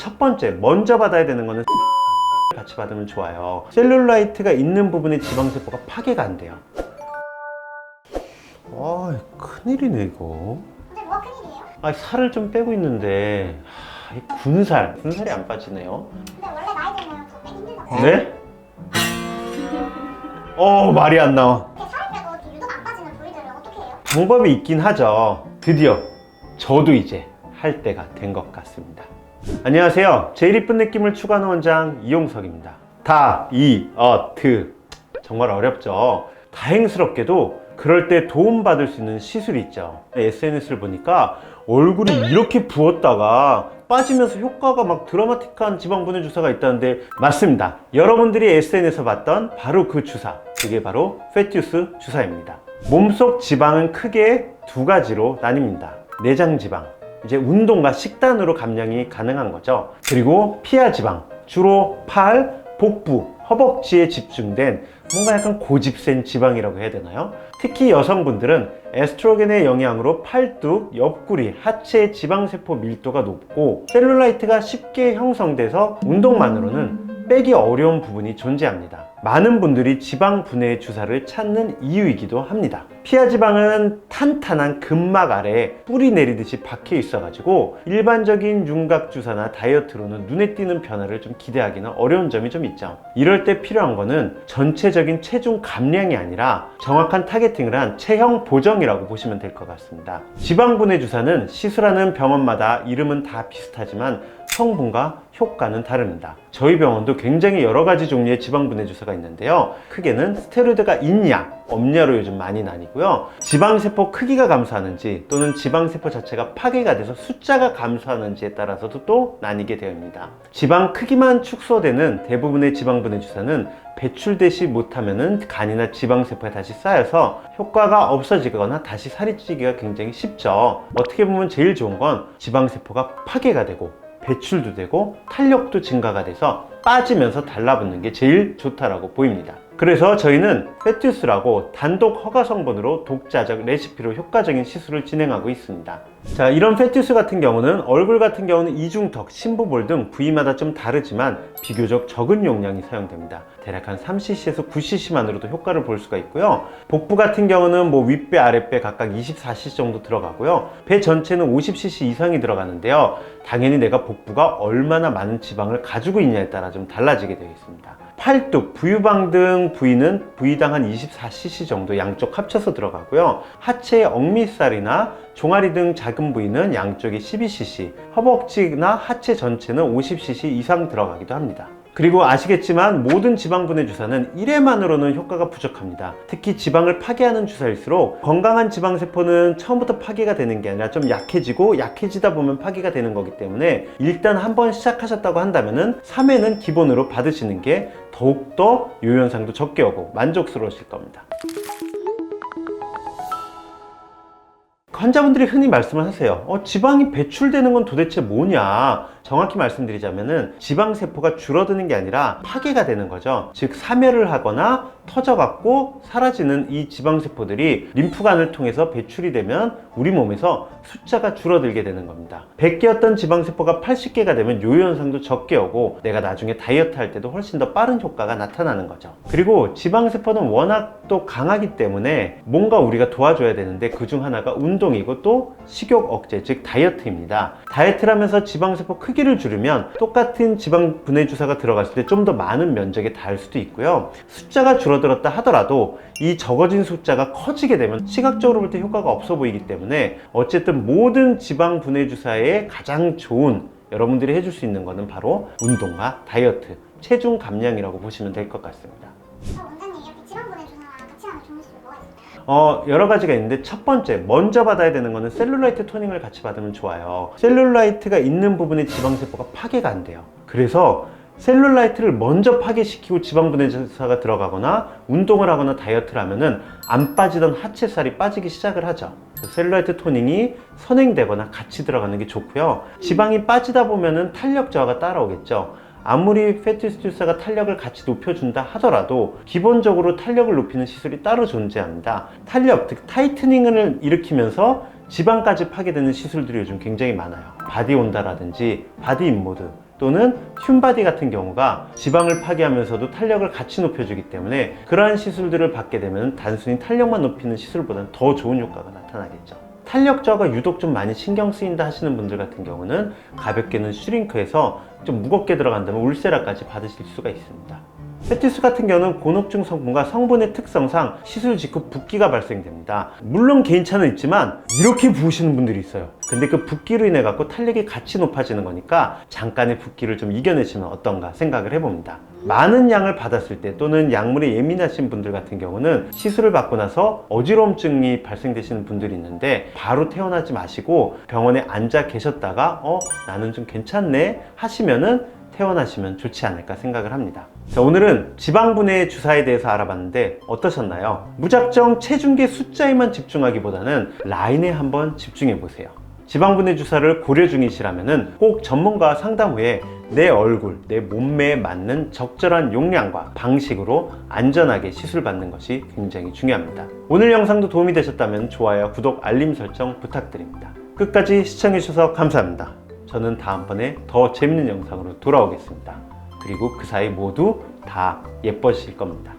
첫 번째 먼저 받아야 되는 거는 같이 받으면 좋아요. 셀룰라이트가 있는 부분에 지방세포가 파괴가 안 돼요. 큰일이네 이거. 근데 뭐가 큰일이에요? 살을 좀 빼고 있는데 이 군살이 안 빠지네요. 근데 원래 나이 들면 더 빼기 힘들잖아요. 네? 말이 안 나와. 이렇게 살을 빼고 이렇게 유독 안 빠지는 부위들은 어떻게 해요? 방법이 있긴 하죠. 드디어 저도 이제 할 때가 된 것 같습니다. 안녕하세요. 제일 이쁜 느낌을 추구하는 원장 이용석입니다. 다이어트 정말 어렵죠. 다행스럽게도 그럴 때 도움받을 수 있는 시술이 있죠. SNS를 보니까 얼굴이 이렇게 부었다가 빠지면서 효과가 막 드라마틱한 지방분해 주사가 있다는데 맞습니다. 여러분들이 SNS에서 봤던 바로 그 주사, 그게 바로 페투스 주사입니다. 몸속 지방은 크게 두 가지로 나뉩니다. 내장 지방, 이제 운동과 식단으로 감량이 가능한 거죠. 그리고 피하 지방, 주로 팔, 복부, 허벅지에 집중된 뭔가 약간 고집센 지방이라고 해야 되나요? 특히 여성분들은 에스트로겐의 영향으로 팔뚝, 옆구리, 하체 지방세포 밀도가 높고 셀룰라이트가 쉽게 형성돼서 운동만으로는 빼기 어려운 부분이 존재합니다. 많은 분들이 지방 분해 주사를 찾는 이유이기도 합니다. 피하 지방은 탄탄한 근막 아래에 뿌리 내리듯이 박혀 있어가지고 일반적인 윤곽 주사나 다이어트로는 눈에 띄는 변화를 좀 기대하기는 어려운 점이 좀 있죠. 이럴 때 필요한 거는 전체적인 체중 감량이 아니라 정확한 타겟팅을 한 체형 보정이라고 보시면 될 것 같습니다. 지방 분해 주사는 시술하는 병원마다 이름은 다 비슷하지만 성분과 효과는 다릅니다. 저희 병원도 굉장히 여러 가지 종류의 지방 분해 주사가 있는데요. 크게는 스테로이드가 있냐, 없냐로 요즘 많이 나뉘고요. 지방세포 크기가 감소하는지 또는 지방세포 자체가 파괴가 돼서 숫자가 감소하는지에 따라서도 또 나뉘게 됩니다. 지방 크기만 축소되는 대부분의 지방 분해 주사는 배출되지 못하면 간이나 지방세포에 다시 쌓여서 효과가 없어지거나 다시 살이 찌기가 굉장히 쉽죠. 어떻게 보면 제일 좋은 건 지방세포가 파괴가 되고 배출도 되고 탄력도 증가가 돼서 빠지면서 달라붙는 게 제일 좋다라고 보입니다. 그래서 저희는 페투스라고 단독 허가 성분으로 독자적 레시피로 효과적인 시술을 진행하고 있습니다. 자, 이런 페투스 같은 경우는 얼굴 같은 경우는 이중턱, 심부볼 등 부위마다 좀 다르지만 비교적 적은 용량이 사용됩니다. 대략 한 3cc에서 9cc만으로도 효과를 볼 수가 있고요. 복부 같은 경우는 윗배, 아랫배 각각 24cc 정도 들어가고요. 배 전체는 50cc 이상이 들어가는데요. 당연히 내가 복부가 얼마나 많은 지방을 가지고 있냐에 따라 좀 달라지게 되어 있습니다. 팔뚝, 부유방 등 부위는 부위당 한 24cc 정도 양쪽 합쳐서 들어가고요. 하체의 억밑살이나 종아리 등 작은 부위는 양쪽에 12cc, 허벅지나 하체 전체는 50cc 이상 들어가기도 합니다. 그리고 아시겠지만 모든 지방 분해 주사는 1회만으로는 효과가 부족합니다. 특히 지방을 파괴하는 주사일수록 건강한 지방세포는 처음부터 파괴가 되는 게 아니라 좀 약해지고 약해지다 보면 파괴가 되는 거기 때문에 일단 한번 시작하셨다고 한다면 3회는 기본으로 받으시는 게 더욱더 요현상도 적게 오고 만족스러우실 겁니다. 환자분들이 흔히 말씀을 하세요. 지방이 배출되는 건 도대체 뭐냐? 정확히 말씀드리자면은 지방세포가 줄어드는 게 아니라 파괴가 되는 거죠. 즉 사멸을 하거나 터져갖고 사라지는 이 지방세포들이 림프관을 통해서 배출이 되면 우리 몸에서 숫자가 줄어들게 되는 겁니다. 100개였던 지방세포가 80개가 되면 요요현상도 적게 오고 내가 나중에 다이어트 할 때도 훨씬 더 빠른 효과가 나타나는 거죠. 그리고 지방세포는 워낙 또 강하기 때문에 뭔가 우리가 도와줘야 되는데 그중 하나가 운동이고 또 식욕 억제, 즉 다이어트입니다. 다이어트를 하면서 지방세포 크기를 줄이면 똑같은 지방 분해 주사가 들어갔을 때 좀 더 많은 면적에 닿을 수도 있고요. 숫자가 줄어들었다 하더라도 이 적어진 숫자가 커지게 되면 시각적으로 볼 때 효과가 없어 보이기 때문에 어쨌든 모든 지방 분해 주사의 가장 좋은 여러분들이 해줄 수 있는 것은 바로 운동과 다이어트, 체중 감량이라고 보시면 될 것 같습니다. 원장님, 이렇게 지방 분해 주사랑 같이 하는 좋은 시술 뭐가 있을까요? 여러 가지가 있는데 첫 번째 먼저 받아야 되는 거는 셀룰라이트 토닝을 같이 받으면 좋아요. 셀룰라이트가 있는 부분에 지방세포가 파괴가 안 돼요. 그래서 셀룰라이트를 먼저 파괴시키고 지방 분해 주사가 들어가거나 운동을 하거나 다이어트를 하면은 안 빠지던 하체살이 빠지기 시작을 하죠. 셀룰라이트 토닝이 선행되거나 같이 들어가는 게 좋고요. 지방이 빠지다 보면은 탄력 저하가 따라오겠죠. 아무리 페투스 주사가 탄력을 같이 높여준다 하더라도 기본적으로 탄력을 높이는 시술이 따로 존재합니다. 탄력, 즉 타이트닝을 일으키면서 지방까지 파괴되는 시술들이 요즘 굉장히 많아요. 바디 온다라든지 바디 인모드, 또는 튠바디 같은 경우가 지방을 파괴하면서도 탄력을 같이 높여주기 때문에 그러한 시술들을 받게 되면 단순히 탄력만 높이는 시술보다는 더 좋은 효과가 나타나겠죠. 탄력 저하가 유독 좀 많이 신경 쓰인다 하시는 분들 같은 경우는 가볍게는 슈링크해서 좀 무겁게 들어간다면 울세라까지 받으실 수가 있습니다. 페티스 같은 경우는 곤혹중 성분과 성분의 특성상 시술 직후 붓기가 발생됩니다. 물론 개인차는 있지만 이렇게 부으시는 분들이 있어요. 근데 그 붓기로 인해 갖고 탄력이 같이 높아지는 거니까 잠깐의 붓기를 좀 이겨내시면 어떤가 생각을 해봅니다. 많은 양을 받았을 때 또는 약물에 예민하신 분들 같은 경우는 시술을 받고 나서 어지러움증이 발생되시는 분들이 있는데 바로 퇴원하지 마시고 병원에 앉아 계셨다가 나는 좀 괜찮네 하시면은 퇴원하시면 좋지 않을까 생각을 합니다. 자, 오늘은 지방분해 주사에 대해서 알아봤는데 어떠셨나요? 무작정 체중계 숫자에만 집중하기보다는 라인에 한번 집중해 보세요. 지방분해 주사를 고려 중이시라면 꼭 전문가와 상담 후에 내 얼굴, 내 몸매에 맞는 적절한 용량과 방식으로 안전하게 시술받는 것이 굉장히 중요합니다. 오늘 영상도 도움이 되셨다면 좋아요, 구독, 알림 설정 부탁드립니다. 끝까지 시청해 주셔서 감사합니다. 저는 다음번에 더 재밌는 영상으로 돌아오겠습니다. 그리고 그 사이 모두 다 예뻐지실 겁니다.